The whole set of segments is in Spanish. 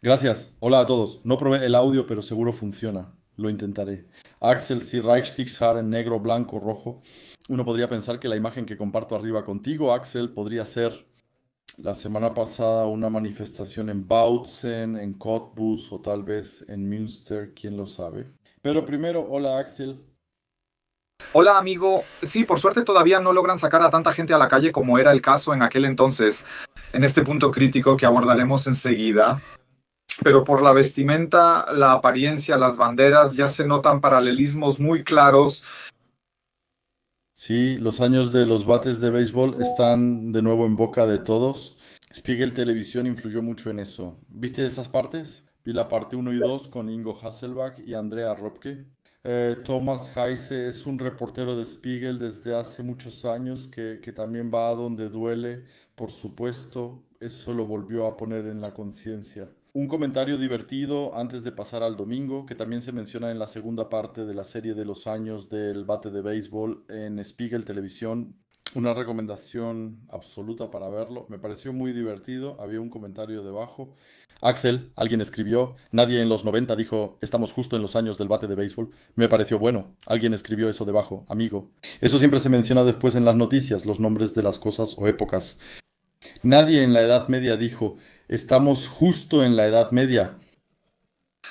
Gracias. Hola a todos. No probé el audio, pero seguro funciona. Lo intentaré. Axel, si Reichstag en negro, blanco, rojo. Uno podría pensar que la imagen que comparto arriba contigo, Axel, podría ser la semana pasada una manifestación en Bautzen, en Cottbus o tal vez en Münster, quién lo sabe. Pero primero, hola Axel. Hola amigo, sí, por suerte todavía no logran sacar a tanta gente a la calle como era el caso en aquel entonces, en este punto crítico que abordaremos enseguida, pero por la vestimenta, la apariencia, las banderas, ya se notan paralelismos muy claros. Sí, los años de los bates de béisbol están de nuevo en boca de todos. Spiegel Televisión influyó mucho en eso. ¿Viste esas partes? Vi la parte uno y 2 con Ingo Hasselbach y Andrea Robke. Thomas Heise es un reportero de Spiegel desde hace muchos años que también va a donde duele, por supuesto. Eso lo volvió a poner en la conciencia. Un comentario divertido antes de pasar al domingo, que también se menciona en la segunda parte de la serie de los años del bate de béisbol en Spiegel Televisión. Una recomendación absoluta para verlo. Me pareció muy divertido. Había un comentario debajo. Axel, alguien escribió, nadie en los 90 dijo, estamos justo en los años del bate de béisbol. Me pareció bueno. Alguien escribió eso debajo, amigo. Eso siempre se menciona después en las noticias, los nombres de las cosas o épocas. Nadie en la Edad Media dijo, estamos justo en la Edad Media.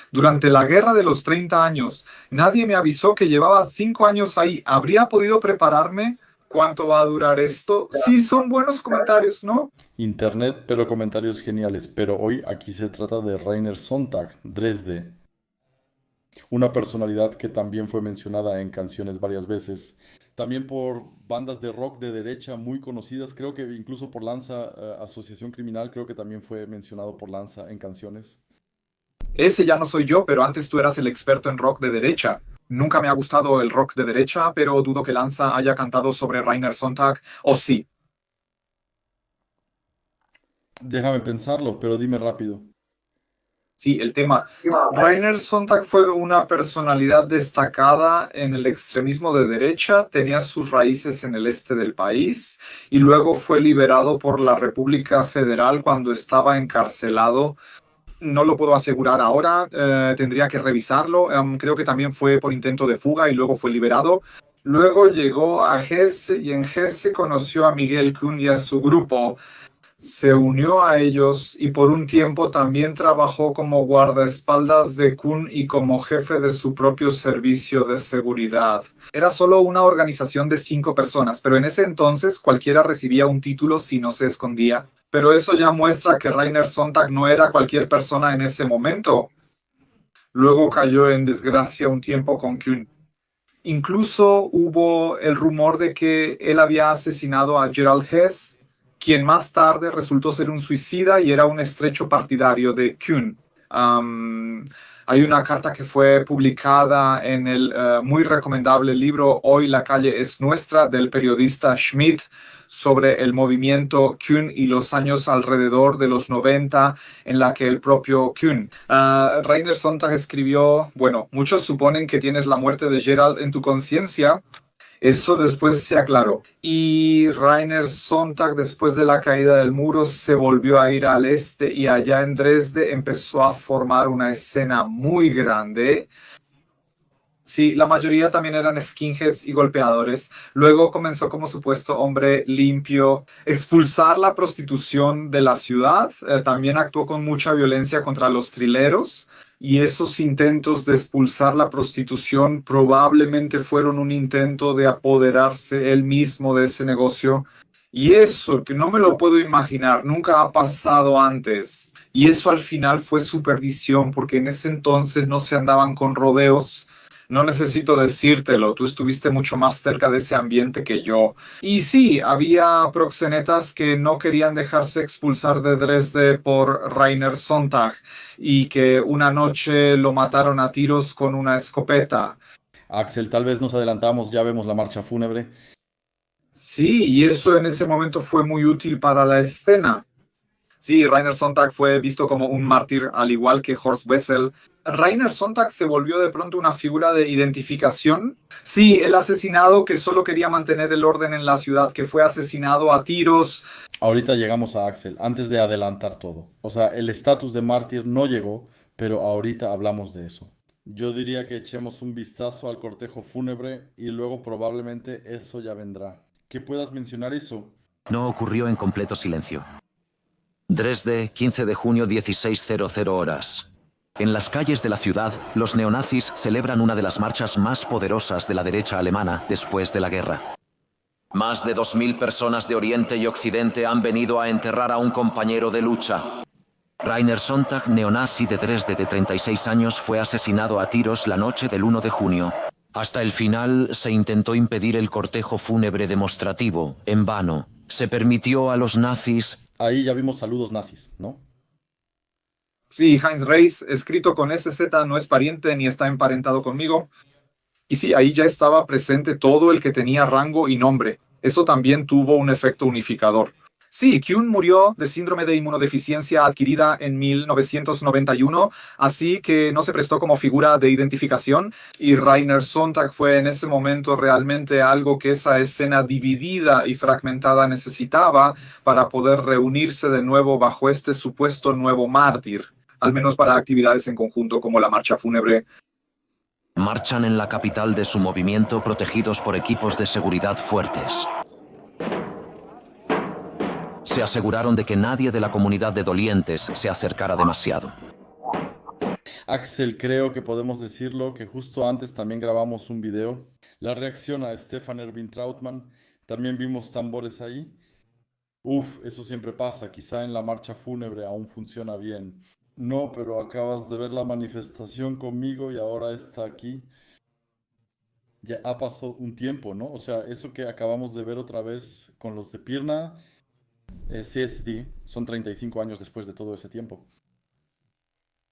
Durante la Guerra de los 30 años, nadie me avisó que llevaba 5 años ahí. ¿Habría podido prepararme? ¿Cuánto va a durar esto? Sí, son buenos comentarios, ¿no? Internet, pero comentarios geniales. Pero hoy aquí se trata de Rainer Sontag, Dresde. Una personalidad que también fue mencionada en canciones varias veces. También por bandas de rock de derecha muy conocidas, creo que incluso por Lanza, Asociación Criminal, creo que también fue mencionado por Lanza en canciones. Ese ya no soy yo, pero antes tú eras el experto en rock de derecha. Nunca me ha gustado el rock de derecha, pero dudo que Lanza haya cantado sobre Rainer Sonntag. O sí. Déjame pensarlo, pero dime rápido. Sí, el tema. Rainer Sonntag fue una personalidad destacada en el extremismo de derecha, tenía sus raíces en el este del país y luego fue liberado por la República Federal cuando estaba encarcelado. No lo puedo asegurar ahora, tendría que revisarlo. Creo que también fue por intento de fuga y luego fue liberado. Luego llegó a Hesse y en Hesse conoció a Miguel Kuhn y a su grupo. Se unió a ellos y por un tiempo también trabajó como guardaespaldas de Kuhn y como jefe de su propio servicio de seguridad. Era solo una organización de 5 personas, pero en ese entonces cualquiera recibía un título si no se escondía. Pero eso ya muestra que Rainer Sonntag no era cualquier persona en ese momento. Luego cayó en desgracia un tiempo con Kuhn. Incluso hubo el rumor de que él había asesinado a Gerald Hess, quien más tarde resultó ser un suicida y era un estrecho partidario de Kuhn. Um, Hay una carta que fue publicada en el muy recomendable libro Hoy la calle es nuestra del periodista Schmidt sobre el movimiento Kuhn y los años alrededor de los 90 en la que el propio Kuhn. Rainer Sonntag escribió, bueno, muchos suponen que tienes la muerte de Gerald en tu conciencia. Eso después se aclaró. Y Rainer Sonntag, después de la caída del muro, se volvió a ir al este y allá en Dresde empezó a formar una escena muy grande. Sí, la mayoría también eran skinheads y golpeadores. Luego comenzó como supuesto hombre limpio, expulsar la prostitución de la ciudad. También actuó con mucha violencia contra los trileros. Y esos intentos de expulsar la prostitución probablemente fueron un intento de apoderarse él mismo de ese negocio. Y eso, que no me lo puedo imaginar, nunca ha pasado antes. Y eso al final fue su perdición, porque en ese entonces no se andaban con rodeos. No necesito decírtelo, tú estuviste mucho más cerca de ese ambiente que yo. Y sí, había proxenetas que no querían dejarse expulsar de Dresde por Rainer Sonntag y que una noche lo mataron a tiros con una escopeta. Axel, tal vez nos adelantamos, ya vemos la marcha fúnebre. Sí, y eso en ese momento fue muy útil para la escena. Sí, Rainer Sonntag fue visto como un mártir, al igual que Horst Wessel. Rainer Sonntag se volvió de pronto una figura de identificación. Sí, el asesinado que solo quería mantener el orden en la ciudad, que fue asesinado a tiros. Ahorita llegamos a Axel, antes de adelantar todo. O sea, el estatus de mártir no llegó, pero ahorita hablamos de eso. Yo diría que echemos un vistazo al cortejo fúnebre y luego probablemente eso ya vendrá. ¿Que puedas mencionar eso? No ocurrió en completo silencio. Dresde, 15 de junio, 16:00 horas. En las calles de la ciudad, los neonazis celebran una de las marchas más poderosas de la derecha alemana después de la guerra. Más de 2000 personas de Oriente y Occidente han venido a enterrar a un compañero de lucha. Rainer Sonntag, neonazi de Dresde de 36 años, fue asesinado a tiros la noche del 1 de junio. Hasta el final se intentó impedir el cortejo fúnebre demostrativo, en vano. Se permitió a los nazis... Ahí ya vimos saludos nazis, ¿no? Sí, Heinz Reis, escrito con SZ, no es pariente ni está emparentado conmigo. Y sí, ahí ya estaba presente todo el que tenía rango y nombre. Eso también tuvo un efecto unificador. Sí, Kuhn murió de síndrome de inmunodeficiencia adquirida en 1991, así que no se prestó como figura de identificación, y Rainer Sonntag fue en ese momento realmente algo que esa escena dividida y fragmentada necesitaba para poder reunirse de nuevo bajo este supuesto nuevo mártir, al menos para actividades en conjunto como la marcha fúnebre. Marchan en la capital de su movimiento protegidos por equipos de seguridad fuertes. Se aseguraron de que nadie de la comunidad de dolientes se acercara demasiado. Axel, creo que podemos decirlo que justo antes también grabamos un video. La reacción a Stefan Erwin Trautmann, también vimos tambores ahí. Uf, eso siempre pasa, quizá en la marcha fúnebre aún funciona bien. No, pero acabas de ver la manifestación conmigo y ahora está aquí. Ya ha pasado un tiempo, ¿no? O sea, eso que acabamos de ver otra vez con los de Pirna, CSD, son 35 años después de todo ese tiempo.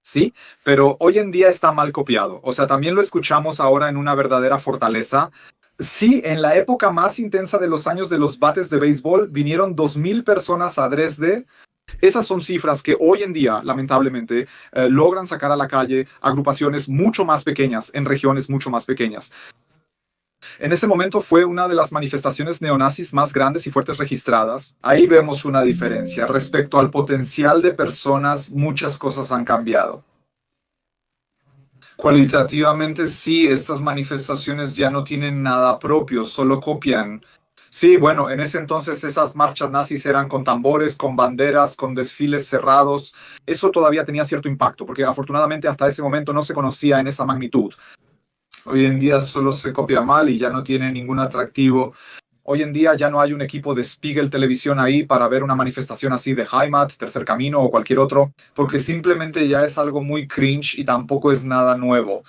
Sí, pero hoy en día está mal copiado. O sea, también lo escuchamos ahora en una verdadera fortaleza. Sí, en la época más intensa de los años de los bates de béisbol, vinieron 2000 personas a Dresde. Esas son cifras que hoy en día, lamentablemente, logran sacar a la calle agrupaciones mucho más pequeñas, en regiones mucho más pequeñas. En ese momento fue una de las manifestaciones neonazis más grandes y fuertes registradas. Ahí vemos una diferencia. Respecto al potencial de personas, muchas cosas han cambiado. Cualitativamente, sí, estas manifestaciones ya no tienen nada propio, solo copian. Sí, bueno, en ese entonces esas marchas nazis eran con tambores, con banderas, con desfiles cerrados. Eso todavía tenía cierto impacto, porque afortunadamente hasta ese momento no se conocía en esa magnitud. Hoy en día solo se copia mal y ya no tiene ningún atractivo. Hoy en día ya no hay un equipo de Spiegel Televisión ahí para ver una manifestación así de Heimat, Tercer Camino o cualquier otro, porque simplemente ya es algo muy cringe y tampoco es nada nuevo.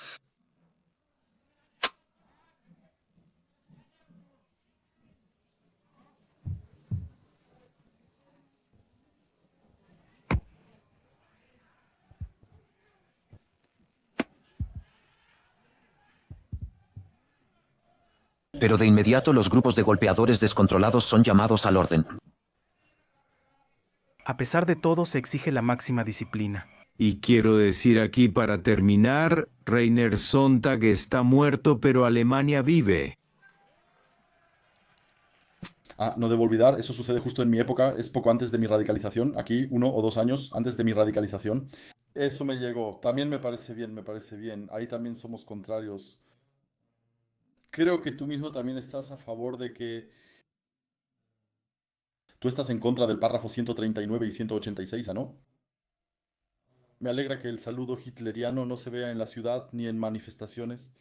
Pero de inmediato los grupos de golpeadores descontrolados son llamados al orden. A pesar de todo, se exige la máxima disciplina. Y quiero decir aquí para terminar, Rainer Sonntag está muerto, pero Alemania vive. Ah, no debo olvidar, eso sucede justo en mi época, es poco antes de mi radicalización, aquí 1 o 2 años antes de mi radicalización. Eso me llegó, también me parece bien, me parece bien. Ahí también somos contrarios. Creo que tú mismo también estás a favor de que... Tú estás en contra del párrafo 139 y 186, ¿ah, no? Me alegra que el saludo hitleriano no se vea en la ciudad ni en manifestaciones.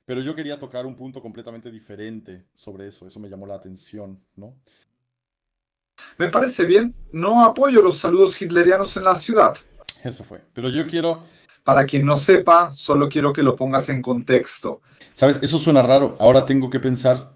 Pero yo quería tocar un punto completamente diferente sobre eso me llamó la atención, ¿no? Me parece bien, no apoyo los saludos hitlerianos en la ciudad. Eso fue. Pero yo quiero... Para quien no sepa, solo quiero que lo pongas en contexto. ¿Sabes? Eso suena raro. Ahora tengo que pensar...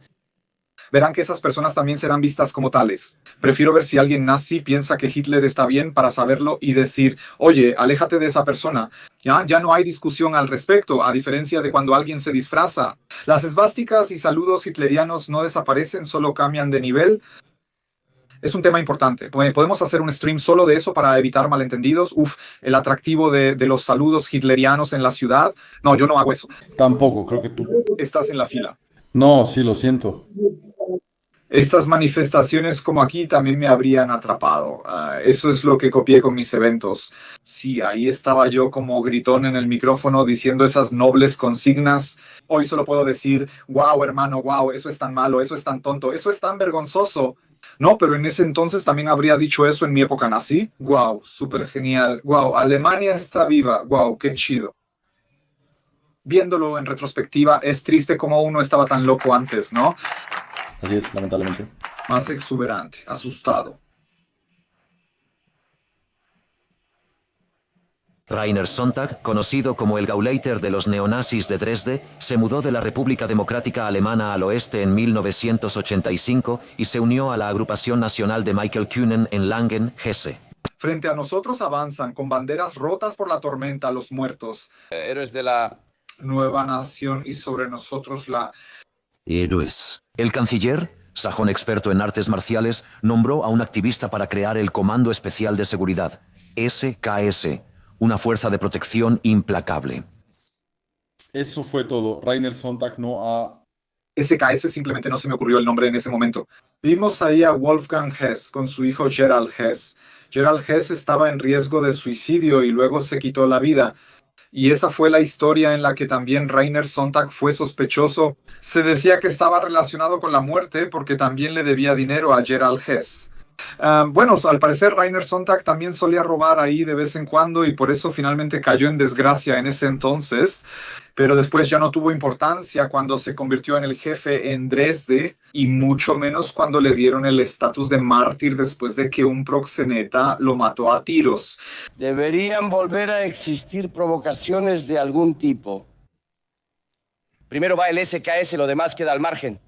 Verán que esas personas también serán vistas como tales. Prefiero ver si alguien nazi piensa que Hitler está bien para saberlo y decir, oye, aléjate de esa persona. Ya no hay discusión al respecto, a diferencia de cuando alguien se disfraza. Las esvásticas y saludos hitlerianos no desaparecen, solo cambian de nivel. Es un tema importante. Podemos hacer un stream solo de eso para evitar malentendidos. Uf, el atractivo de los saludos hitlerianos en la ciudad. No, yo no hago eso. Tampoco, creo que tú. Estás en la fila. No, sí, lo siento. Estas manifestaciones como aquí también me habrían atrapado. Eso es lo que copié con mis eventos. Sí, ahí estaba yo como gritón en el micrófono diciendo esas nobles consignas. Hoy solo puedo decir, wow, hermano, wow, eso es tan malo, eso es tan tonto, eso es tan vergonzoso. No, pero en ese entonces también habría dicho eso en mi época nazi. Wow, súper genial. Wow, Alemania está viva. Wow, qué chido. Viéndolo en retrospectiva, es triste como uno estaba tan loco antes, ¿no? Así es, lamentablemente. Más exuberante, asustado. Rainer Sonntag, conocido como el Gauleiter de los neonazis de Dresde, se mudó de la República Democrática Alemana al oeste en 1985 y se unió a la agrupación nacional de Michael Kühnen en Langen, Hesse. Frente a nosotros avanzan con banderas rotas por la tormenta los muertos. Héroes de la nueva nación y sobre nosotros la... Héroes. El canciller, sajón experto en artes marciales, nombró a un activista para crear el Comando Especial de Seguridad, SKS, una fuerza de protección implacable. Eso fue todo. Rainer Sonntag no ha... SKS simplemente no se me ocurrió el nombre en ese momento. Vimos ahí a Wolfgang Hess con su hijo Gerald Hess. Gerald Hess estaba en riesgo de suicidio y luego se quitó la vida. Y esa fue la historia en la que también Rainer Sonntag fue sospechoso. Se decía que estaba relacionado con la muerte porque también le debía dinero a Gerald Hess. Bueno, al parecer Rainer Sonntag también solía robar ahí de vez en cuando y por eso finalmente cayó en desgracia en ese entonces, pero después ya no tuvo importancia cuando se convirtió en el jefe en Dresde y mucho menos cuando le dieron el estatus de mártir después de que un proxeneta lo mató a tiros. Deberían volver a existir provocaciones de algún tipo. Primero va el SKS, lo demás queda al margen.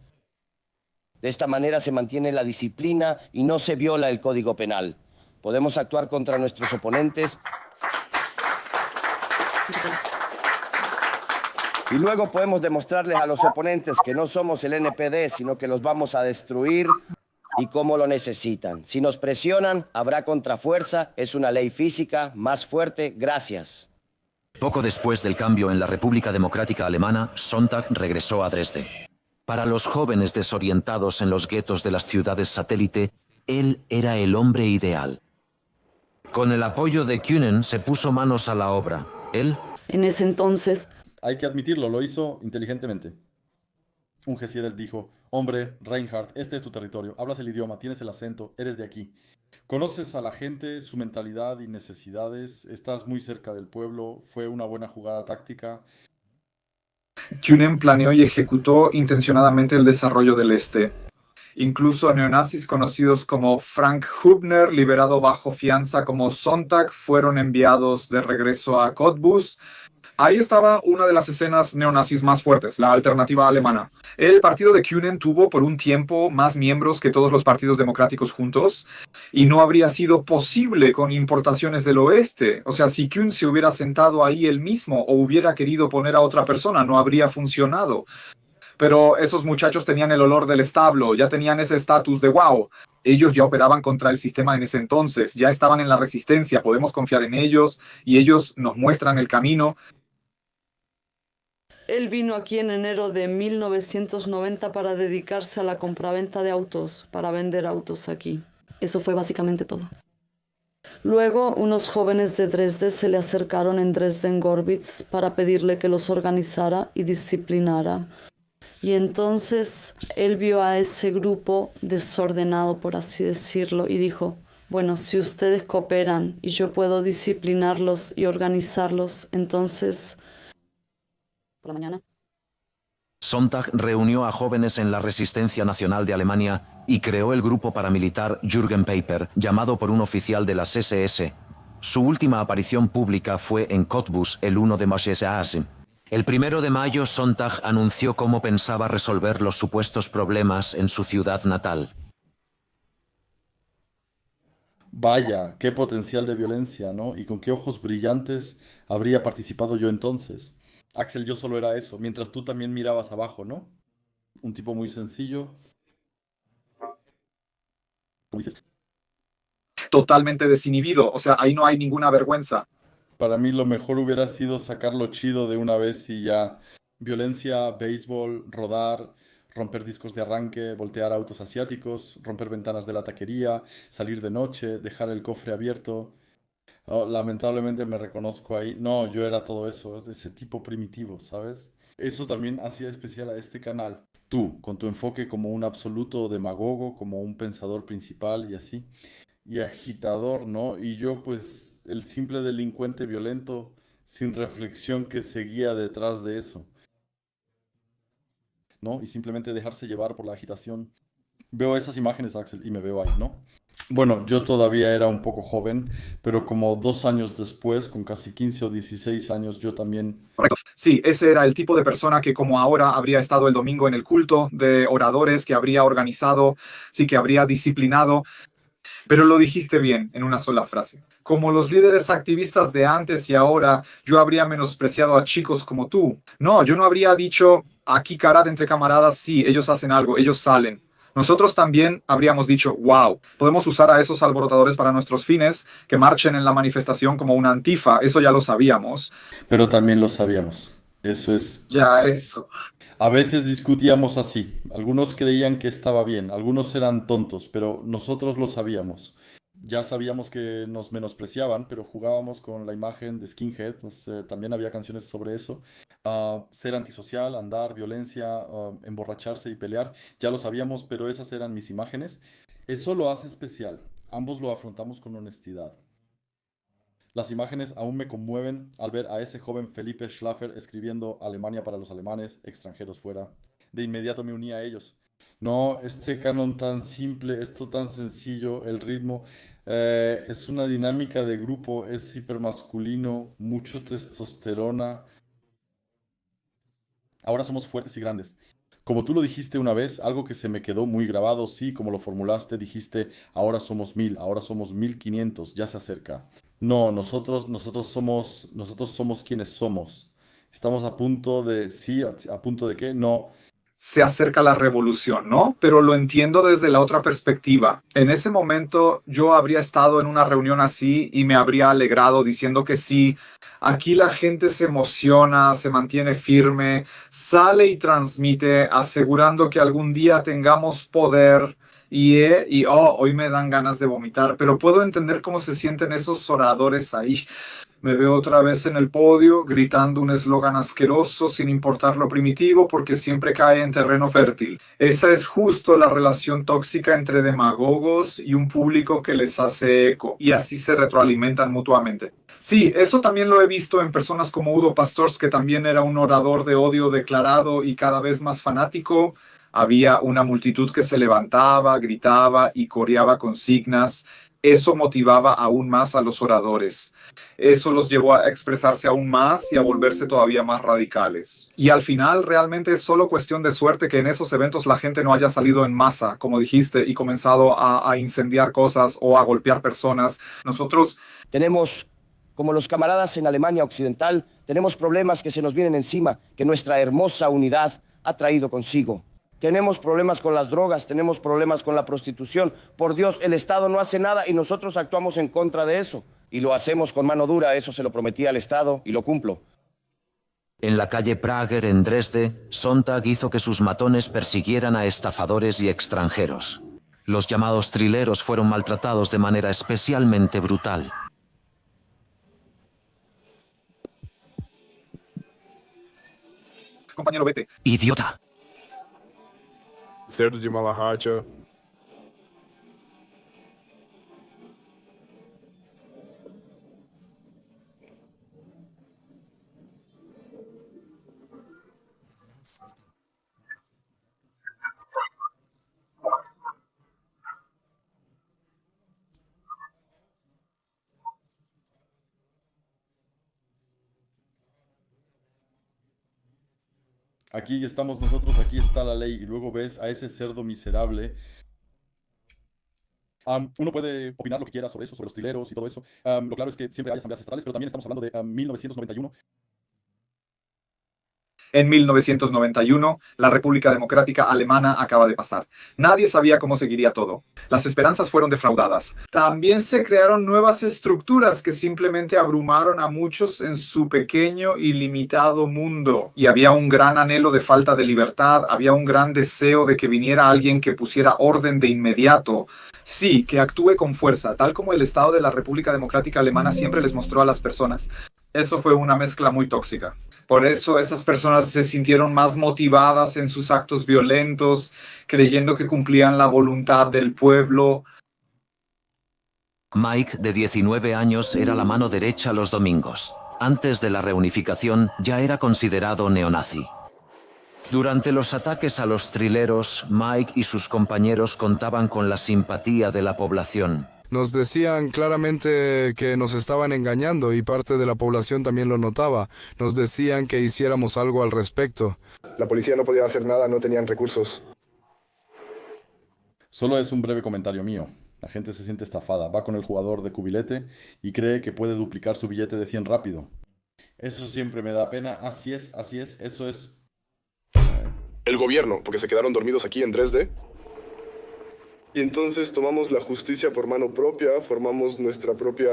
De esta manera se mantiene la disciplina y no se viola el Código Penal. Podemos actuar contra nuestros oponentes y luego podemos demostrarles a los oponentes que no somos el NPD, sino que los vamos a destruir y cómo lo necesitan. Si nos presionan, habrá contrafuerza. Es una ley física más fuerte. Gracias. Poco después del cambio en la República Democrática Alemana, Sonntag regresó a Dresde. Para los jóvenes desorientados en los guetos de las ciudades satélite, él era el hombre ideal. Con el apoyo de Kühnen se puso manos a la obra. Él... En ese entonces... Hay que admitirlo, lo hizo inteligentemente. Un Hesiedel dijo, hombre, Reinhard, este es tu territorio, hablas el idioma, tienes el acento, eres de aquí. Conoces a la gente, su mentalidad y necesidades, estás muy cerca del pueblo, fue una buena jugada táctica. Kühnen planeó y ejecutó intencionadamente el desarrollo del este. Incluso neonazis conocidos como Frank Hübner, liberado bajo fianza como Sonntag, fueron enviados de regreso a Cottbus. Ahí estaba una de las escenas neonazis más fuertes, la alternativa alemana. El partido de Kühnen tuvo por un tiempo más miembros que todos los partidos democráticos juntos y no habría sido posible con importaciones del oeste. O sea, si Kühn se hubiera sentado ahí él mismo o hubiera querido poner a otra persona, no habría funcionado. Pero esos muchachos tenían el olor del establo, ya tenían ese estatus de wow. Ellos ya operaban contra el sistema en ese entonces, ya estaban en la resistencia, podemos confiar en ellos y ellos nos muestran el camino. Él vino aquí en enero de 1990 para dedicarse a la compraventa de autos, para vender autos aquí. Eso fue básicamente todo. Luego, unos jóvenes de Dresde se le acercaron en Dresden-Gorbitz para pedirle que los organizara y disciplinara. Y entonces él vio a ese grupo desordenado, por así decirlo, y dijo, bueno, si ustedes cooperan y yo puedo disciplinarlos y organizarlos, entonces... por la mañana. Sonntag reunió a jóvenes en la Resistencia Nacional de Alemania y creó el grupo paramilitar Jürgen Paper, llamado por un oficial de las SS. Su última aparición pública fue en Cottbus el 1 de mayo. El 1 de mayo, Sonntag anunció cómo pensaba resolver los supuestos problemas en su ciudad natal. Vaya, qué potencial de violencia, ¿no? Y con qué ojos brillantes habría participado yo entonces. Axel, yo solo era eso, mientras tú también mirabas abajo, ¿no? Un tipo muy sencillo. como dices. Totalmente desinhibido, o sea, ahí no hay ninguna vergüenza. Para mí lo mejor hubiera sido sacarlo chido de una vez y ya. Violencia, béisbol, rodar, romper discos de arranque, voltear autos asiáticos, romper ventanas de la taquería, salir de noche, dejar el cofre abierto. Oh, lamentablemente me reconozco ahí. No, yo era todo eso, es de ese tipo primitivo, ¿sabes? Eso también hacía especial a este canal. Tú, con tu enfoque como un absoluto demagogo, como un pensador principal y así. Y agitador, ¿no? Y yo, pues, el simple delincuente violento, sin reflexión que seguía detrás de eso, ¿no? Y simplemente dejarse llevar por la agitación. Veo esas imágenes, Axel, y me veo ahí, ¿no? Bueno, yo todavía era un poco joven, pero como 2 años después, con casi 15 o 16 años, yo también. Correcto. Sí, ese era el tipo de persona que como ahora habría estado el domingo en el culto de oradores, que habría organizado, sí, que habría disciplinado, pero lo dijiste bien en una sola frase. Como los líderes activistas de antes y ahora, yo habría menospreciado a chicos como tú. No, yo no habría dicho, aquí karate entre camaradas, sí, ellos hacen algo, ellos salen. Nosotros también habríamos dicho, wow, podemos usar a esos alborotadores para nuestros fines, que marchen en la manifestación como una antifa, eso ya lo sabíamos. Pero también lo sabíamos. Eso es. Ya, eso. A veces discutíamos así. Algunos creían que estaba bien, algunos eran tontos, pero nosotros lo sabíamos. Ya sabíamos que nos menospreciaban, pero jugábamos con la imagen de skinhead. También había canciones sobre eso. Ser antisocial, andar, violencia, emborracharse y pelear. Ya lo sabíamos, pero esas eran mis imágenes. Eso lo hace especial. Ambos lo afrontamos con honestidad. Las imágenes aún me conmueven al ver a ese joven Felipe Schlaffer escribiendo Alemania para los alemanes, extranjeros fuera. De inmediato me uní a ellos. No, este canon tan simple, esto tan sencillo, el ritmo, es una dinámica de grupo, es hipermasculino, mucho testosterona. Ahora somos fuertes y grandes. Como tú lo dijiste una vez, algo que se me quedó muy grabado, sí, como lo formulaste, dijiste, ahora somos 1000, ahora somos 1500, ya se acerca. No, nosotros somos quienes somos. Estamos a punto de, sí, a punto de qué, no. Se acerca la revolución, ¿no? Pero lo entiendo desde la otra perspectiva. En ese momento yo habría estado en una reunión así y me habría alegrado diciendo que sí, aquí la gente se emociona, se mantiene firme, sale y transmite, asegurando que algún día tengamos poder. Hoy me dan ganas de vomitar, pero puedo entender cómo se sienten esos oradores ahí. Me veo otra vez en el podio gritando un eslogan asqueroso sin importar lo primitivo porque siempre cae en terreno fértil. Esa es justo la relación tóxica entre demagogos y un público que les hace eco y así se retroalimentan mutuamente. Sí, eso también lo he visto en personas como Udo Pastors, que también era un orador de odio declarado y cada vez más fanático. Había una multitud que se levantaba, gritaba y coreaba consignas. Eso motivaba aún más a los oradores. Eso los llevó a expresarse aún más y a volverse todavía más radicales. Y al final realmente es solo cuestión de suerte que en esos eventos la gente no haya salido en masa, como dijiste, y comenzado a incendiar cosas o a golpear personas. Nosotros Tenemos, como los camaradas en Alemania Occidental, tenemos problemas que se nos vienen encima, que nuestra hermosa unidad ha traído consigo. Tenemos problemas con las drogas, tenemos problemas con la prostitución. Por Dios, el Estado no hace nada y nosotros actuamos en contra de eso. Y lo hacemos con mano dura, eso se lo prometí al Estado y lo cumplo. En la calle Prager, en Dresde, Sontag hizo que sus matones persiguieran a estafadores y extranjeros. Los llamados trileros fueron maltratados de manera especialmente brutal. compañero, vete. ¡Idiota! Cerdo de Malahacha. Aquí estamos nosotros, aquí está la ley, y luego ves a ese cerdo miserable. Uno puede opinar lo que quiera sobre eso, sobre los trileros y todo eso. Lo claro es que siempre hay asambleas estatales, pero también estamos hablando de 1991. En 1991, la República Democrática Alemana acaba de pasar. Nadie sabía cómo seguiría todo. Las esperanzas fueron defraudadas. También se crearon nuevas estructuras que simplemente abrumaron a muchos en su pequeño y limitado mundo. Y había un gran anhelo de falta de libertad, había un gran deseo de que viniera alguien que pusiera orden de inmediato. Sí, que actúe con fuerza, tal como el Estado de la República Democrática Alemana siempre les mostró a las personas. Eso fue una mezcla muy tóxica. Por eso esas personas se sintieron más motivadas en sus actos violentos, creyendo que cumplían la voluntad del pueblo. Mike, de 19 años, era la mano derecha los domingos. Antes de la reunificación, ya era considerado neonazi. Durante los ataques a los trileros, Mike y sus compañeros contaban con la simpatía de la población. Nos decían claramente que nos estaban engañando y parte de la población también lo notaba. Nos decían que hiciéramos algo al respecto. La policía no podía hacer nada, no tenían recursos. Solo es un breve comentario mío. La gente se siente estafada, va con el jugador de cubilete y cree que puede duplicar su billete de 100 rápido. Eso siempre me da pena. Así es, eso es... El gobierno, porque se quedaron dormidos aquí en Dresde. Y entonces tomamos la justicia por mano propia, formamos nuestra propia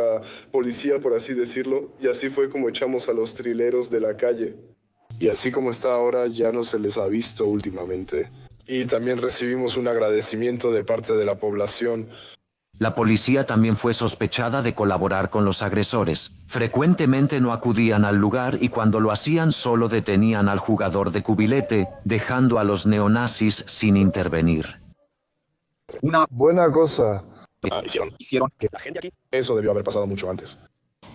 policía, por así decirlo, y así fue como echamos a los trileros de la calle. Y así como está ahora, ya no se les ha visto últimamente. Y también recibimos un agradecimiento de parte de la población. La policía también fue sospechada de colaborar con los agresores. Frecuentemente no acudían al lugar y cuando lo hacían solo detenían al jugador de cubilete, dejando a los neonazis sin intervenir. Una buena cosa Hicieron que la gente aquí. Eso debió haber pasado mucho antes.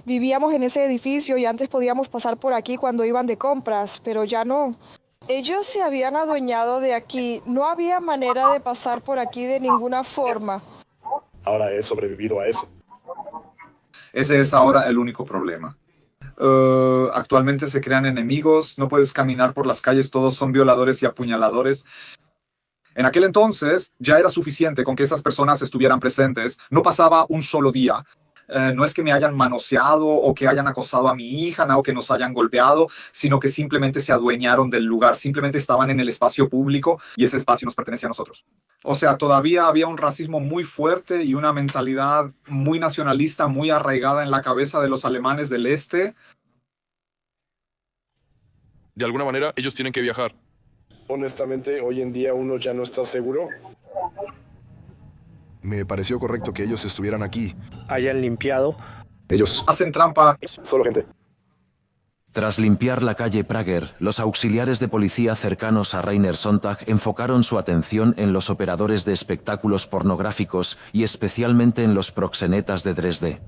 Vivíamos en ese edificio y antes podíamos pasar por aquí cuando iban de compras, pero ya no. Ellos se habían adueñado de aquí. No había manera de pasar por aquí de ninguna forma. Ahora he sobrevivido a eso. Ese es ahora el único problema. Actualmente se crean enemigos, no puedes caminar por las calles, todos son violadores y apuñaladores. En aquel entonces ya era suficiente con que esas personas estuvieran presentes. No pasaba un solo día. No es que me hayan manoseado o que hayan acosado a mi hija, o que nos hayan golpeado, sino que simplemente se adueñaron del lugar, simplemente estaban en el espacio público y ese espacio nos pertenece a nosotros. O sea, todavía había un racismo muy fuerte y una mentalidad muy nacionalista, muy arraigada en la cabeza de los alemanes del este. De alguna manera, ellos tienen que viajar. Honestamente, hoy en día uno ya no está seguro. Me pareció correcto que ellos estuvieran aquí. Hayan limpiado. Ellos hacen trampa. Solo gente. Tras limpiar la calle Prager, los auxiliares de policía cercanos a Rainer Sonntag enfocaron su atención en los operadores de espectáculos pornográficos y especialmente en los proxenetas de Dresde.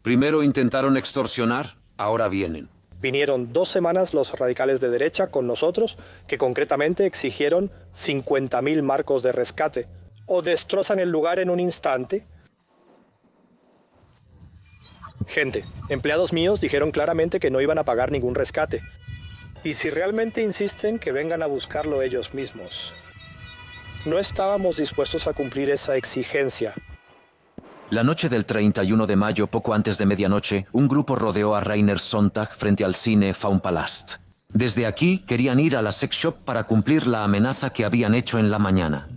Primero intentaron extorsionar, ahora vienen. Vinieron 2 semanas los radicales de derecha con nosotros, que concretamente exigieron 50.000 marcos de rescate. O destrozan el lugar en un instante. Gente, empleados míos dijeron claramente que no iban a pagar ningún rescate. Y si realmente insisten, que vengan a buscarlo ellos mismos. No estábamos dispuestos a cumplir esa exigencia. La noche del 31 de mayo, poco antes de medianoche, un grupo rodeó a Rainer Sonntag frente al cine Faumpalast. Desde aquí querían ir a la sex shop para cumplir la amenaza que habían hecho en la mañana.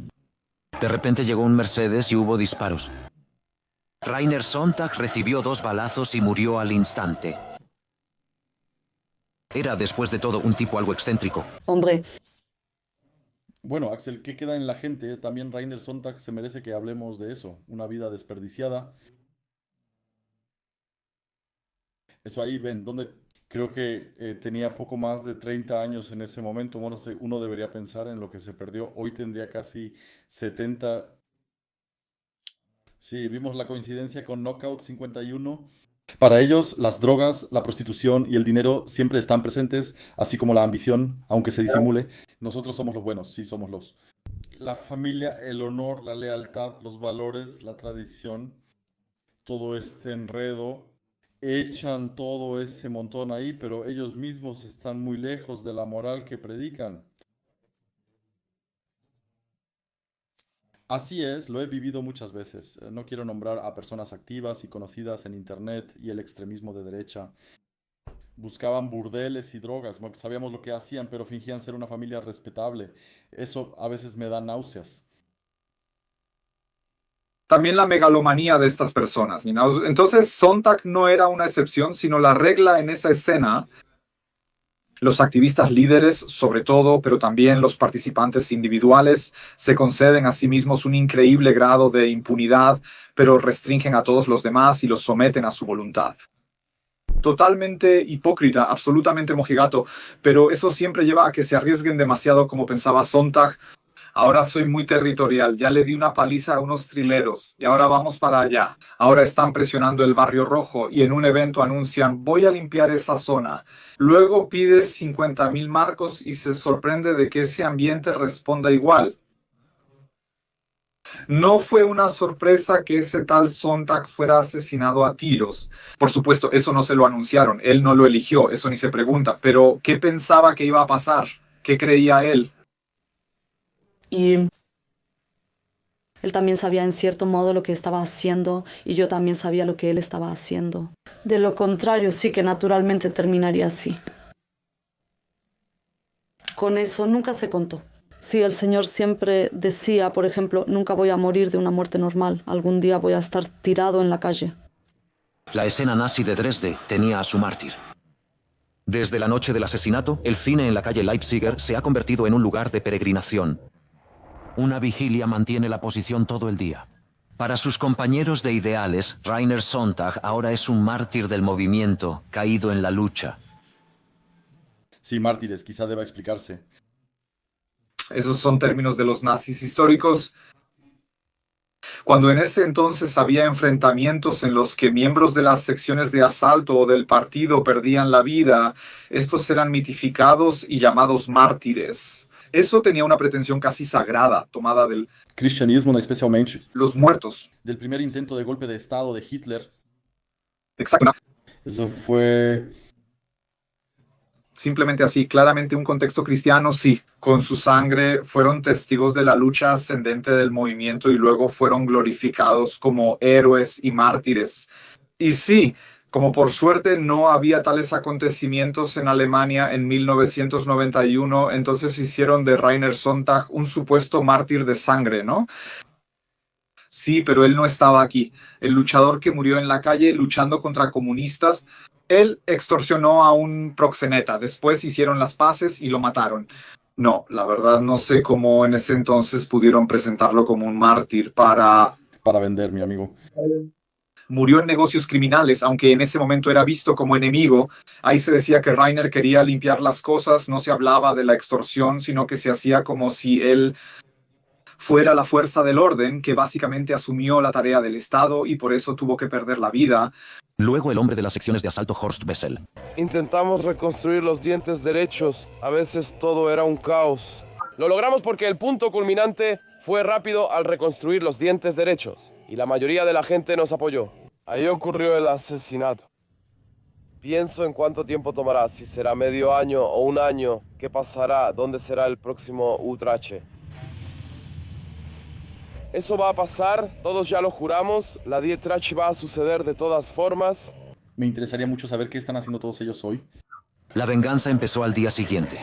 De repente llegó un Mercedes y hubo disparos. Rainer Sonntag recibió 2 balazos y murió al instante. Era, después de todo, un tipo algo excéntrico. Hombre. Bueno, Axel, ¿qué queda en la gente? También Rainer Sonntag se merece que hablemos de eso. Una vida desperdiciada. Eso ahí, ven, donde creo que tenía poco más de 30 años en ese momento. Bueno, uno debería pensar en lo que se perdió. Hoy tendría casi 70. Sí, vimos la coincidencia con Knockout 51. Para ellos, las drogas, la prostitución y el dinero siempre están presentes, así como la ambición, aunque se disimule. Nosotros somos los buenos, sí somos los. La familia, el honor, la lealtad, los valores, la tradición, todo este enredo, echan todo ese montón ahí, pero ellos mismos están muy lejos de la moral que predican. Así es, lo he vivido muchas veces. No quiero nombrar a personas activas y conocidas en Internet y el extremismo de derecha. Buscaban burdeles y drogas, sabíamos lo que hacían, pero fingían ser una familia respetable. Eso a veces me da náuseas. También la megalomanía de estas personas. Entonces, Sontag no era una excepción, sino la regla en esa escena. Los activistas líderes, sobre todo, pero también los participantes individuales, se conceden a sí mismos un increíble grado de impunidad, pero restringen a todos los demás y los someten a su voluntad. Totalmente hipócrita, absolutamente mojigato, pero eso siempre lleva a que se arriesguen demasiado, como pensaba Sontag. Ahora soy muy territorial, ya le di una paliza a unos trileros y ahora vamos para allá. Ahora están presionando el Barrio Rojo y en un evento anuncian voy a limpiar esa zona. Luego pide 50.000 marcos y se sorprende de que ese ambiente responda igual. No fue una sorpresa que ese tal Sontag fuera asesinado a tiros. Por supuesto, eso no se lo anunciaron, él no lo eligió, eso ni se pregunta. Pero, ¿qué pensaba que iba a pasar? ¿Qué creía él? Y él también sabía en cierto modo lo que estaba haciendo y yo también sabía lo que él estaba haciendo. De lo contrario, sí que naturalmente terminaría así. Con eso nunca se contó. Sí, el Señor siempre decía, por ejemplo, nunca voy a morir de una muerte normal. Algún día voy a estar tirado en la calle. La escena nazi de Dresde tenía a su mártir. Desde la noche del asesinato, el cine en la calle Leipziger se ha convertido en un lugar de peregrinación. Una vigilia mantiene la posición todo el día. Para sus compañeros de ideales, Rainer Sontag ahora es un mártir del movimiento, caído en la lucha. Sí, mártires, quizá deba explicarse. Esos son términos de los nazis históricos. Cuando en ese entonces había enfrentamientos en los que miembros de las secciones de asalto o del partido perdían la vida, estos eran mitificados y llamados mártires. Eso tenía una pretensión casi sagrada, tomada del cristianismo, especialmente los muertos. Del primer intento de golpe de Estado de Hitler. Exacto. Eso fue simplemente así, claramente un contexto cristiano, sí. Con su sangre fueron testigos de la lucha ascendente del movimiento y luego fueron glorificados como héroes y mártires. Y sí, como por suerte no había tales acontecimientos en Alemania en 1991, entonces hicieron de Rainer Sontag un supuesto mártir de sangre, ¿no? Sí, pero él no estaba aquí. El luchador que murió en la calle luchando contra comunistas, él extorsionó a un proxeneta. Después hicieron las paces y lo mataron. No, la verdad no sé cómo en ese entonces pudieron presentarlo como un mártir para vender, mi amigo. Murió en negocios criminales, aunque en ese momento era visto como enemigo. Ahí se decía que Rainer quería limpiar las cosas, no se hablaba de la extorsión, sino que se hacía como si él fuera la fuerza del orden, que básicamente asumió la tarea del Estado y por eso tuvo que perder la vida. Luego el hombre de las secciones de asalto Horst Wessel. Intentamos reconstruir los dientes derechos. A veces todo era un caos. Lo logramos porque el punto culminante fue rápido al reconstruir los dientes derechos. Y la mayoría de la gente nos apoyó. Ahí ocurrió el asesinato. Pienso en cuánto tiempo tomará, si será medio año o un año. ¿Qué pasará? ¿Dónde será el próximo Ultrache? Eso va a pasar, todos ya lo juramos, la Die Trash va a suceder de todas formas. Me interesaría mucho saber qué están haciendo todos ellos hoy. La venganza empezó al día siguiente.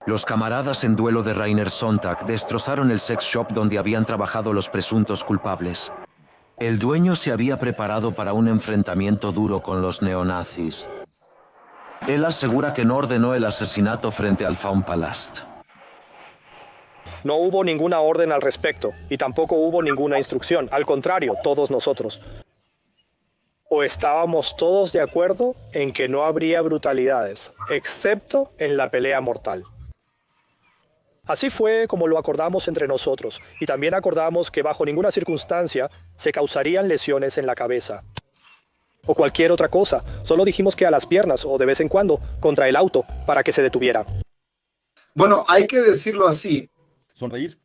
Los camaradas en duelo de Rainer Sontag destrozaron el sex shop donde habían trabajado los presuntos culpables. El dueño se había preparado para un enfrentamiento duro con los neonazis. Él asegura que no ordenó el asesinato frente al Frauenpalast. No hubo ninguna orden al respecto y tampoco hubo ninguna instrucción. Al contrario, todos nosotros. O estábamos todos de acuerdo en que no habría brutalidades, excepto en la pelea mortal. Así fue como lo acordamos entre nosotros y también acordamos que bajo ninguna circunstancia se causarían lesiones en la cabeza. O cualquier otra cosa. Solo dijimos que a las piernas o de vez en cuando contra el auto para que se detuviera. Bueno, hay que decirlo así. Sonreír.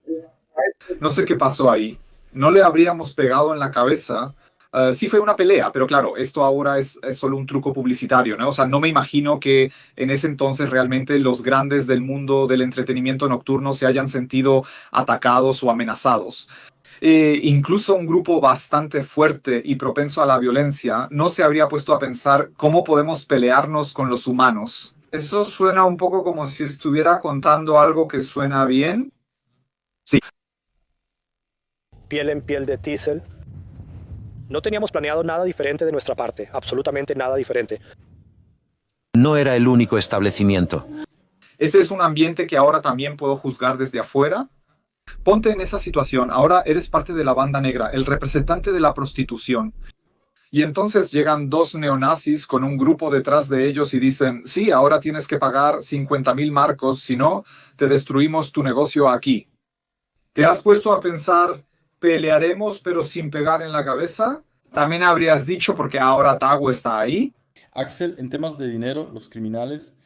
No sé qué pasó ahí. No le habríamos pegado en la cabeza. Sí fue una pelea, pero claro, esto ahora es solo un truco publicitario, ¿no? O sea, no me imagino que en ese entonces realmente los grandes del mundo del entretenimiento nocturno se hayan sentido atacados o amenazados. incluso un grupo bastante fuerte y propenso a la violencia, no se habría puesto a pensar cómo podemos pelearnos con los humanos. Eso suena un poco como si estuviera contando algo que suena bien. Sí. Piel en piel de Teasel. No teníamos planeado nada diferente de nuestra parte, absolutamente nada diferente. No era el único establecimiento. Ese es un ambiente que ahora también puedo juzgar desde afuera. Ponte en esa situación, ahora eres parte de la banda negra, el representante de la prostitución. Y entonces llegan dos neonazis con un grupo detrás de ellos y dicen, sí, ahora tienes que pagar 50.000 marcos, si no, te destruimos tu negocio aquí. ¿Te has puesto a pensar, pelearemos pero sin pegar en la cabeza? También habrías dicho, porque ahora Tago está ahí. Axel, en temas de dinero, los criminales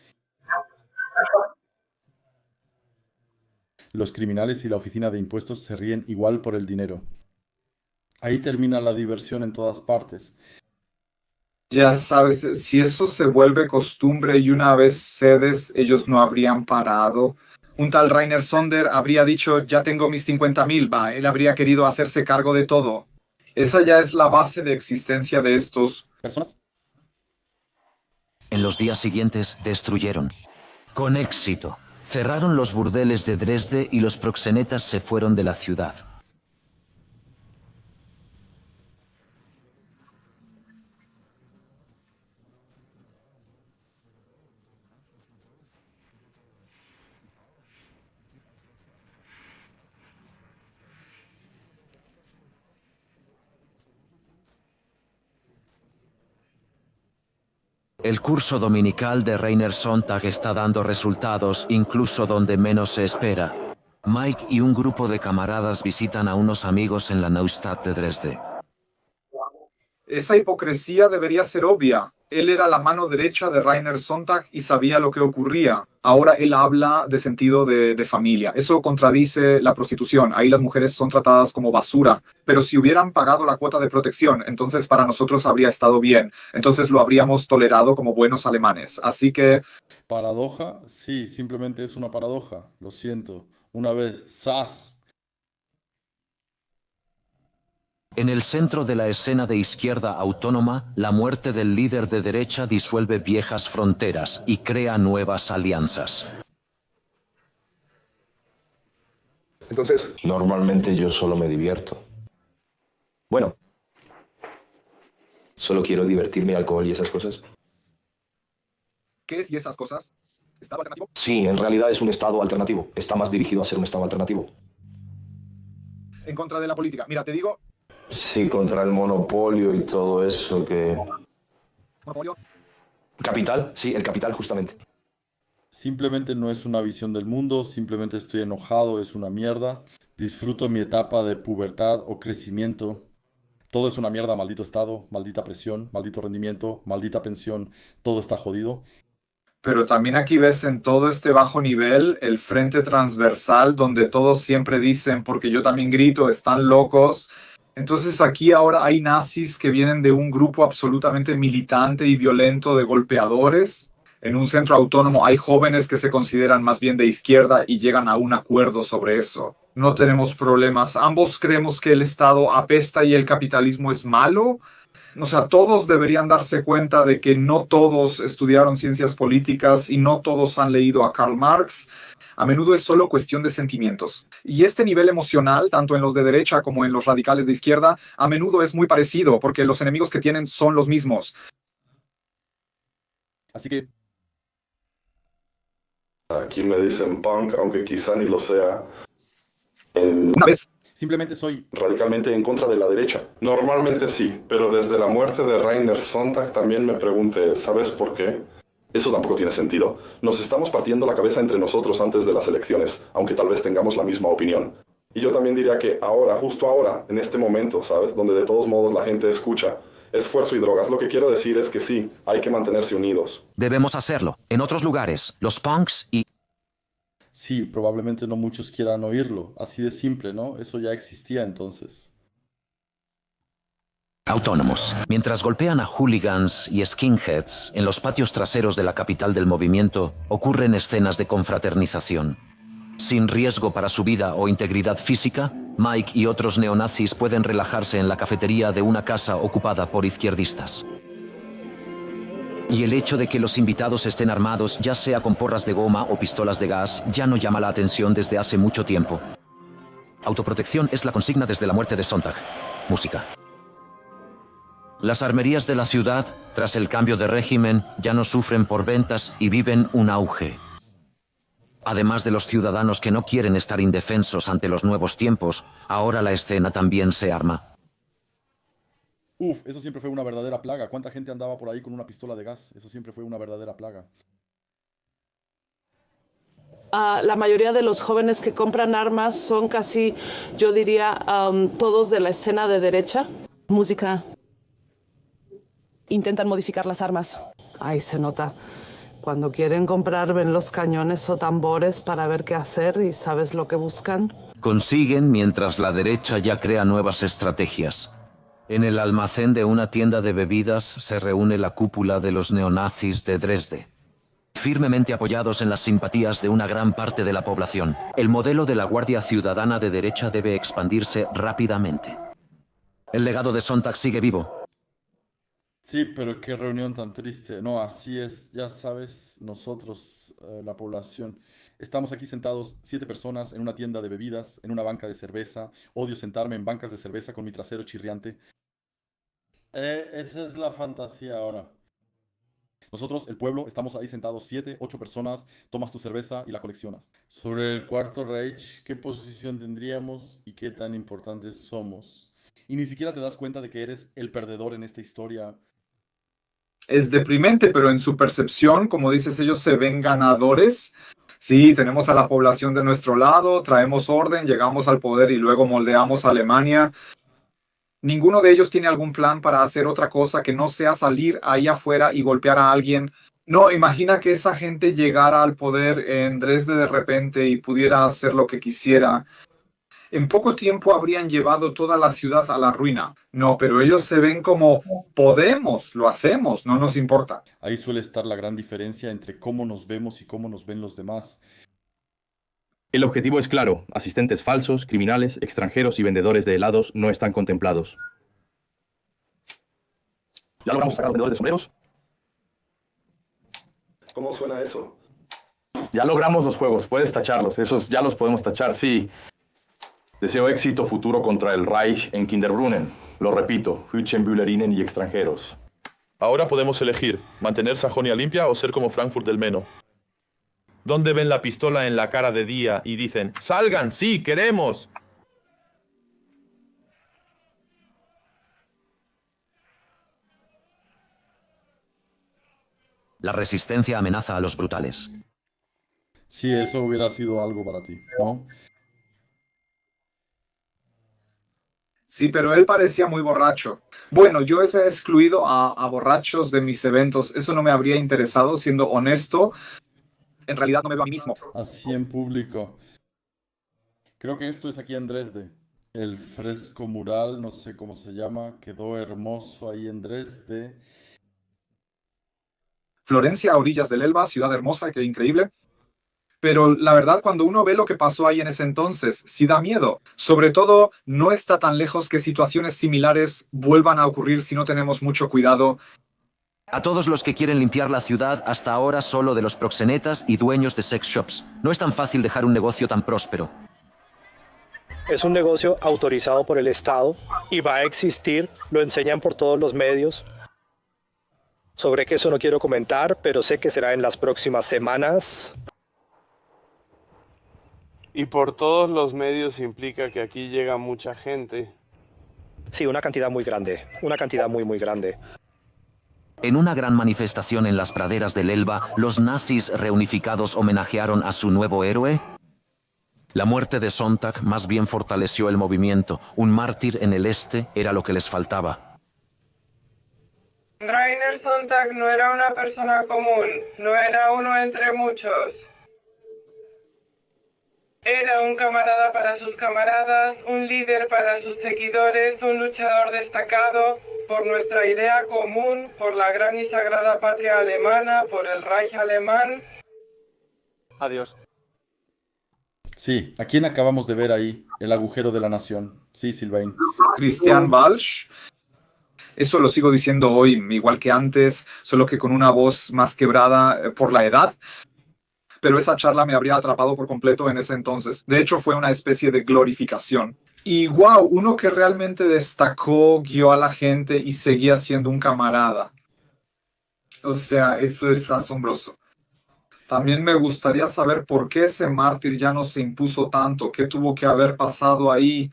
y la oficina de impuestos se ríen igual por el dinero. Ahí termina la diversión en todas partes. Ya sabes, si eso se vuelve costumbre y una vez cedes, ellos no habrían parado. Un tal Rainer Sonder habría dicho, ya tengo mis 50.000, va, él habría querido hacerse cargo de todo. Esa ya es la base de existencia de estos personas. En los días siguientes destruyeron. Con éxito. Cerraron los burdeles de Dresde y los proxenetas se fueron de la ciudad. El curso dominical de Rainer Sonntag está dando resultados incluso donde menos se espera. Mike y un grupo de camaradas visitan a unos amigos en la Neustadt de Dresde. Esa hipocresía debería ser obvia. Él era la mano derecha de Rainer Sonntag y sabía lo que ocurría. Ahora él habla de sentido de familia. Eso contradice la prostitución. Ahí las mujeres son tratadas como basura. Pero si hubieran pagado la cuota de protección, entonces para nosotros habría estado bien. Entonces lo habríamos tolerado como buenos alemanes. Así que... ¿Paradoja? Sí, simplemente es una paradoja. Lo siento. Una vez, ¡zas! En el centro de la escena de izquierda autónoma, la muerte del líder de derecha disuelve viejas fronteras y crea nuevas alianzas. Entonces, normalmente yo solo me divierto. Bueno, solo quiero divertirme, alcohol y esas cosas. ¿Qué es y esas cosas? ¿Estado alternativo? Sí, en realidad es un estado alternativo. Está más dirigido a ser un estado alternativo. En contra de la política. Mira, te digo... Sí, contra el monopolio y todo eso que... ¿Monopolio? Capital, sí, el capital justamente. Simplemente no es una visión del mundo, simplemente estoy enojado, es una mierda. Disfruto mi etapa de pubertad o crecimiento. Todo es una mierda, maldito estado, maldita presión, maldito rendimiento, maldita pensión, todo está jodido. Pero también aquí ves en todo este bajo nivel el frente transversal donde todos siempre dicen, porque yo también grito, están locos. Entonces aquí ahora hay nazis que vienen de un grupo absolutamente militante y violento de golpeadores. En un centro autónomo hay jóvenes que se consideran más bien de izquierda y llegan a un acuerdo sobre eso. No tenemos problemas. Ambos creemos que el Estado apesta y el capitalismo es malo. O sea, todos deberían darse cuenta de que no todos estudiaron ciencias políticas y no todos han leído a Karl Marx. A menudo es solo cuestión de sentimientos. Y este nivel emocional, tanto en los de derecha como en los radicales de izquierda, a menudo es muy parecido, porque los enemigos que tienen son los mismos. Así que... Aquí me dicen punk, aunque quizá ni lo sea. Una vez... Simplemente soy radicalmente en contra de la derecha. Normalmente sí, pero desde la muerte de Rainer Sonntag también me pregunté, ¿sabes por qué? Eso tampoco tiene sentido. Nos estamos partiendo la cabeza entre nosotros antes de las elecciones, aunque tal vez tengamos la misma opinión. Y yo también diría que ahora, justo ahora, en este momento, ¿sabes? Donde de todos modos la gente escucha, esfuerzo y drogas. Lo que quiero decir es que sí, hay que mantenerse unidos. Debemos hacerlo. En otros lugares, los punks y... Sí, probablemente no muchos quieran oírlo. Así de simple, ¿no? Eso ya existía entonces. Autónomos. Mientras golpean a hooligans y skinheads en los patios traseros de la capital del movimiento, ocurren escenas de confraternización. Sin riesgo para su vida o integridad física, Mike y otros neonazis pueden relajarse en la cafetería de una casa ocupada por izquierdistas. Y el hecho de que los invitados estén armados, ya sea con porras de goma o pistolas de gas, ya no llama la atención desde hace mucho tiempo. Autoprotección es la consigna desde la muerte de Sontag. Música. Las armerías de la ciudad, tras el cambio de régimen, ya no sufren por ventas y viven un auge. Además de los ciudadanos que no quieren estar indefensos ante los nuevos tiempos, ahora la escena también se arma. Uf, eso siempre fue una verdadera plaga. ¿Cuánta gente andaba por ahí con una pistola de gas? Eso siempre fue una verdadera plaga. La mayoría de los jóvenes que compran armas son casi, yo diría, todos de la escena de derecha. Música. Intentan modificar las armas. Ahí se nota. Cuando quieren comprar, ven los cañones o tambores para ver qué hacer y sabes lo que buscan. Consiguen mientras la derecha ya crea nuevas estrategias. En el almacén de una tienda de bebidas se reúne la cúpula de los neonazis de Dresde. Firmemente apoyados en las simpatías de una gran parte de la población, el modelo de la Guardia Ciudadana de derecha debe expandirse rápidamente. El legado de Sontag sigue vivo. Sí, pero qué reunión tan triste. No, así es, ya sabes, nosotros, la población, estamos aquí sentados 7 personas en una tienda de bebidas, en una banca de cerveza. Odio sentarme en bancas de cerveza con mi trasero chirriante. Esa es la fantasía ahora. Nosotros, el pueblo, estamos ahí sentados 7, 8 personas, tomas tu cerveza y la coleccionas. Sobre el Cuarto Reich, ¿qué posición tendríamos y qué tan importantes somos? Y ni siquiera te das cuenta de que eres el perdedor en esta historia. Es deprimente, pero en su percepción, como dices, ellos se ven ganadores. Sí, tenemos a la población de nuestro lado, traemos orden, llegamos al poder y luego moldeamos a Alemania. Ninguno de ellos tiene algún plan para hacer otra cosa que no sea salir ahí afuera y golpear a alguien. No, imagina que esa gente llegara al poder en Dresde de repente y pudiera hacer lo que quisiera. En poco tiempo habrían llevado toda la ciudad a la ruina. No, pero ellos se ven como podemos, lo hacemos, no nos importa. Ahí suele estar la gran diferencia entre cómo nos vemos y cómo nos ven los demás. El objetivo es claro. Asistentes falsos, criminales, extranjeros y vendedores de helados no están contemplados. ¿Ya logramos sacar a los vendedores de sombreros? ¿Cómo suena eso? Ya logramos los juegos. Puedes tacharlos. Esos ya los podemos tachar, sí. Deseo éxito futuro contra el Reich en Kinderbrunnen. Lo repito, Hütchenbühlerinnen y extranjeros. Ahora podemos elegir, mantener Sajonia limpia o ser como Frankfurt del Meno. ¿Dónde ven la pistola en la cara de día y dicen, ¡salgan, sí, queremos! La resistencia amenaza a los brutales. Sí, eso hubiera sido algo para ti, ¿no? Sí, pero él parecía muy borracho. Bueno, yo he excluido a borrachos de mis eventos. Eso no me habría interesado, siendo honesto. En realidad no me veo a mí mismo. Así en público. Creo que esto es aquí en Dresde. El fresco mural, no sé cómo se llama, quedó hermoso ahí en Dresde. Florencia, a orillas del Elba, ciudad hermosa, qué increíble. Pero la verdad, cuando uno ve lo que pasó ahí en ese entonces, sí da miedo. Sobre todo, no está tan lejos que situaciones similares vuelvan a ocurrir si no tenemos mucho cuidado. A todos los que quieren limpiar la ciudad, hasta ahora solo de los proxenetas y dueños de sex shops. No es tan fácil dejar un negocio tan próspero. Es un negocio autorizado por el Estado y va a existir, lo enseñan por todos los medios. Sobre que eso no quiero comentar, pero sé que será en las próximas semanas. Y por todos los medios implica que aquí llega mucha gente. Sí, una cantidad muy grande, una cantidad muy, muy grande. En una gran manifestación en las praderas del Elba, los nazis reunificados homenajearon a su nuevo héroe. La muerte de Sontag más bien fortaleció el movimiento. Un mártir en el este era lo que les faltaba. Rainer Sontag no era una persona común, no era uno entre muchos. Era un camarada para sus camaradas, un líder para sus seguidores, un luchador destacado por nuestra idea común, por la gran y sagrada patria alemana, por el Reich alemán. Adiós. Sí, ¿a quién acabamos de ver ahí? El agujero de la nación. Sí, Sylvain. Christian Walsh. Eso lo sigo diciendo hoy, igual que antes, solo que con una voz más quebrada por la edad. Pero esa charla me habría atrapado por completo en ese entonces. De hecho, fue una especie de glorificación. Y wow, uno que realmente destacó, guió a la gente y seguía siendo un camarada. O sea, eso es asombroso. También me gustaría saber por qué ese mártir ya no se impuso tanto, qué tuvo que haber pasado ahí.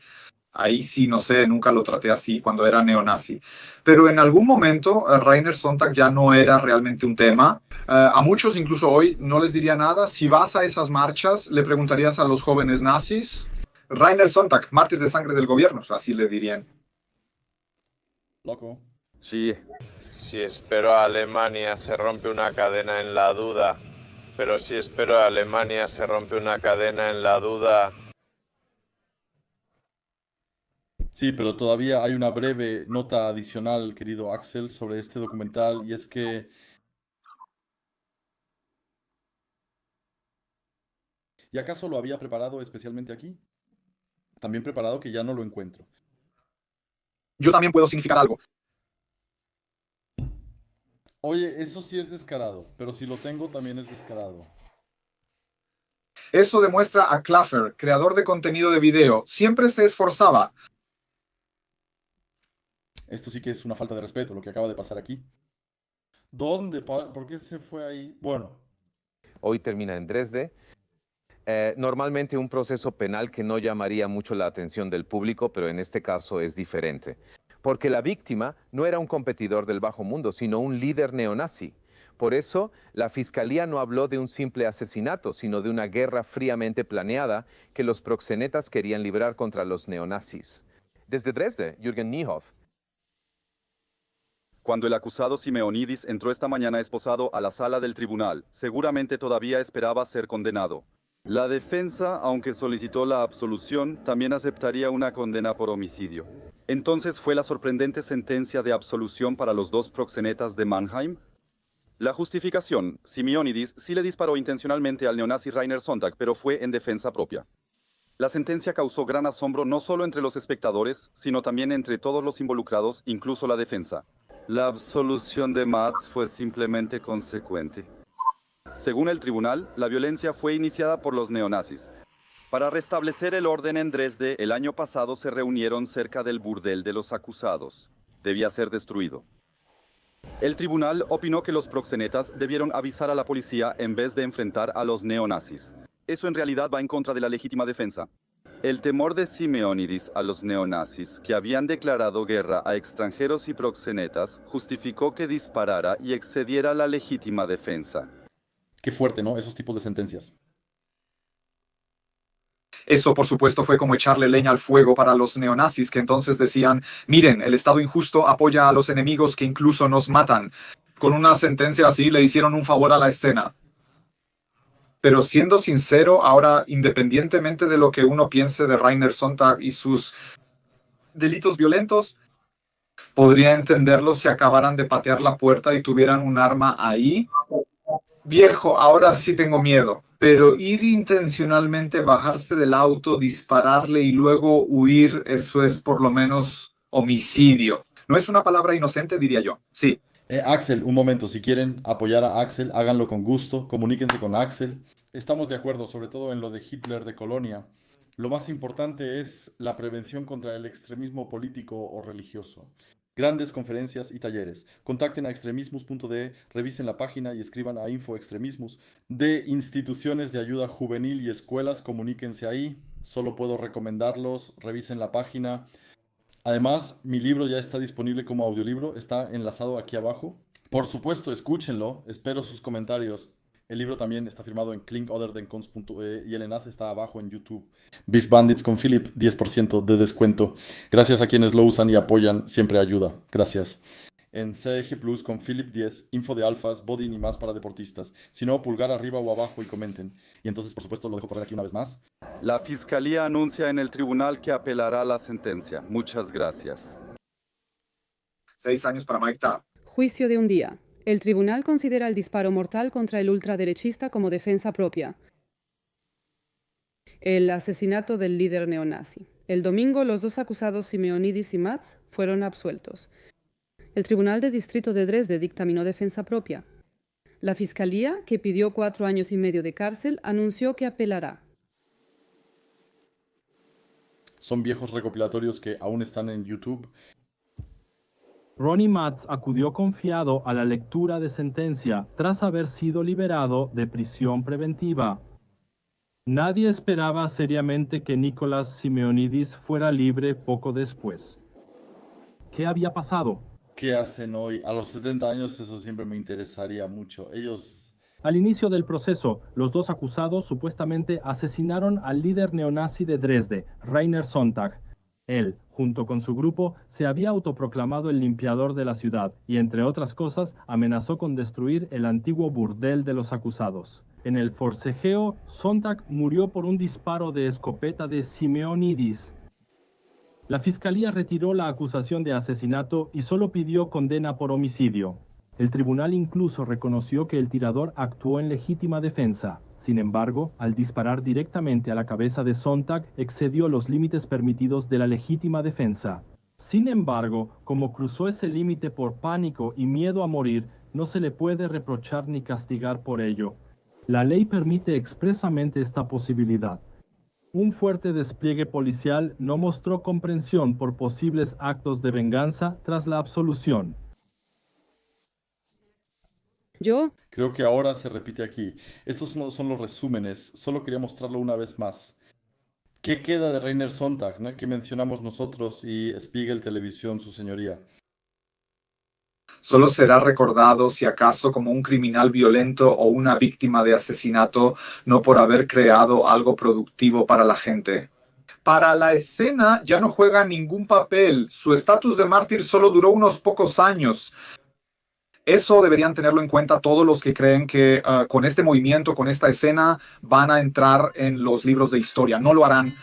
Ahí sí, no sé, nunca lo traté así cuando era neonazi. Pero en algún momento Rainer Sonntag ya no era realmente un tema. A muchos, incluso hoy, no les diría nada. Si vas a esas marchas, le preguntarías a los jóvenes nazis, Rainer Sonntag, mártir de sangre del gobierno, así le dirían. Loco. Sí. Si espero a Alemania se rompe una cadena en la duda. Pero si espero a Alemania se rompe una cadena en la duda. Sí, pero todavía hay una breve nota adicional, querido Axel, sobre este documental, y es que... ¿Y acaso lo había preparado especialmente aquí? También preparado que ya no lo encuentro. Yo también puedo significar algo. Oye, eso sí es descarado, pero si lo tengo también es descarado. Eso demuestra a Clapher, creador de contenido de video. Siempre se esforzaba. Esto sí que es una falta de respeto, lo que acaba de pasar aquí. ¿Dónde? ¿Por qué se fue ahí? Bueno. Hoy termina en Dresde. Normalmente un proceso penal que no llamaría mucho la atención del público, pero en este caso es diferente. Porque la víctima no era un competidor del bajo mundo, sino un líder neonazi. Por eso, la fiscalía no habló de un simple asesinato, sino de una guerra fríamente planeada que los proxenetas querían librar contra los neonazis. Desde Dresde, Jürgen Niehoff. Cuando el acusado Simeonidis entró esta mañana esposado a la sala del tribunal, seguramente todavía esperaba ser condenado. La defensa, aunque solicitó la absolución, también aceptaría una condena por homicidio. Entonces fue la sorprendente sentencia de absolución para los dos proxenetas de Mannheim. La justificación, Simeonidis sí le disparó intencionalmente al neonazi Rainer Sonntag, pero fue en defensa propia. La sentencia causó gran asombro no solo entre los espectadores, sino también entre todos los involucrados, incluso la defensa. La absolución de Matz fue simplemente consecuente. Según el tribunal, la violencia fue iniciada por los neonazis. Para restablecer el orden en Dresde, el año pasado se reunieron cerca del burdel de los acusados. Debía ser destruido. El tribunal opinó que los proxenetas debieron avisar a la policía en vez de enfrentar a los neonazis. Eso en realidad va en contra de la legítima defensa. El temor de Simeonidis a los neonazis, que habían declarado guerra a extranjeros y proxenetas, justificó que disparara y excediera la legítima defensa. Qué fuerte, ¿no? Esos tipos de sentencias. Eso, por supuesto, fue como echarle leña al fuego para los neonazis, que entonces decían, miren, el Estado injusto apoya a los enemigos que incluso nos matan. Con una sentencia así le hicieron un favor a la escena. Pero siendo sincero, ahora, independientemente de lo que uno piense de Rainer Sonntag y sus delitos violentos, podría entenderlos si acabaran de patear la puerta y tuvieran un arma ahí. Viejo, ahora sí tengo miedo. Pero ir intencionalmente, bajarse del auto, dispararle y luego huir, eso es por lo menos homicidio. No es una palabra inocente, diría yo. Sí. Axel, un momento. Si quieren apoyar a Axel, háganlo con gusto. Comuníquense con Axel. Estamos de acuerdo, sobre todo en lo de Hitler de Colonia. Lo más importante es la prevención contra el extremismo político o religioso. Grandes conferencias y talleres. Contacten a extremismus.de, revisen la página y escriban a infoextremismus. De instituciones de ayuda juvenil y escuelas, comuníquense ahí. Solo puedo recomendarlos, revisen la página. Además, mi libro ya está disponible como audiolibro, está enlazado aquí abajo. Por supuesto, escúchenlo, espero sus comentarios. El libro también está firmado en clinkotherthancons.e y el enlace está abajo en YouTube. Beef Bandits con Philip, 10% de descuento. Gracias a quienes lo usan y apoyan, siempre ayuda. Gracias. En CEG Plus con Philip 10, info de alfas, body y más para deportistas. Si no, pulgar arriba o abajo y comenten. Y entonces, por supuesto, lo dejo correr aquí una vez más. La fiscalía anuncia en el tribunal que apelará la sentencia. Muchas gracias. 6 años para Mike Tapp. Juicio de un día. El tribunal considera el disparo mortal contra el ultraderechista como defensa propia. el asesinato del líder neonazi. El domingo, los dos acusados Simeonidis y Matz fueron absueltos. El Tribunal de Distrito de Dresde dictaminó defensa propia. La Fiscalía, que pidió 4 años y medio de cárcel, anunció que apelará. Son viejos recopilatorios que aún están en YouTube. Ronnie Matz acudió confiado a la lectura de sentencia tras haber sido liberado de prisión preventiva. Nadie esperaba seriamente que Nicolás Simeonidis fuera libre poco después. ¿Qué había pasado? ¿Qué hacen hoy? A los 70 años eso siempre me interesaría mucho. Ellos... Al inicio del proceso, los dos acusados supuestamente asesinaron al líder neonazi de Dresde, Rainer Sonntag. Él, junto con su grupo, se había autoproclamado el limpiador de la ciudad y, entre otras cosas, amenazó con destruir el antiguo burdel de los acusados. En el forcejeo, Sonntag murió por un disparo de escopeta de Simeonidis. La fiscalía retiró la acusación de asesinato y solo pidió condena por homicidio. El tribunal incluso reconoció que el tirador actuó en legítima defensa. Sin embargo, al disparar directamente a la cabeza de Sonntag, excedió los límites permitidos de la legítima defensa. Sin embargo, como cruzó ese límite por pánico y miedo a morir, no se le puede reprochar ni castigar por ello. La ley permite expresamente esta posibilidad. Un fuerte despliegue policial no mostró comprensión por posibles actos de venganza tras la absolución. Creo que ahora se repite aquí. Estos son los resúmenes. Solo quería mostrarlo una vez más. ¿Qué queda de Rainer Sonntag, ¿no? Que mencionamos nosotros y Spiegel Televisión, su señoría? Solo será recordado si acaso como un criminal violento o una víctima de asesinato, no por haber creado algo productivo para la gente. Para la escena ya no juega ningún papel. Su estatus de mártir solo duró unos pocos años. Eso deberían tenerlo en cuenta todos los que creen que con este movimiento, con esta escena, van a entrar en los libros de historia. No lo harán.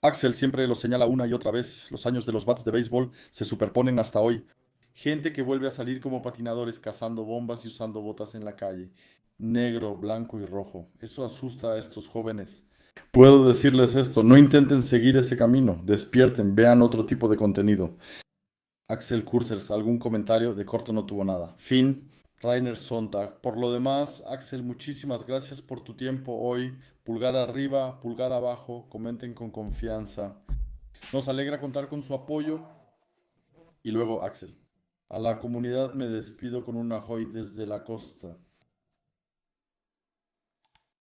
Axel siempre lo señala una y otra vez. Los años de los bats de béisbol se superponen hasta hoy. Gente que vuelve a salir como patinadores cazando bombas y usando botas en la calle. Negro, blanco y rojo. Eso asusta a estos jóvenes. Puedo decirles esto, no intenten seguir ese camino. Despierten, vean otro tipo de contenido. Axel Kurzers, algún comentario, de corto no tuvo nada. Fin, Rainer Sonntag. Por lo demás, Axel, muchísimas gracias por tu tiempo hoy. Pulgar arriba, pulgar abajo, comenten con confianza. Nos alegra contar con su apoyo. Y luego, Axel, a la comunidad me despido con un ahoy desde la costa.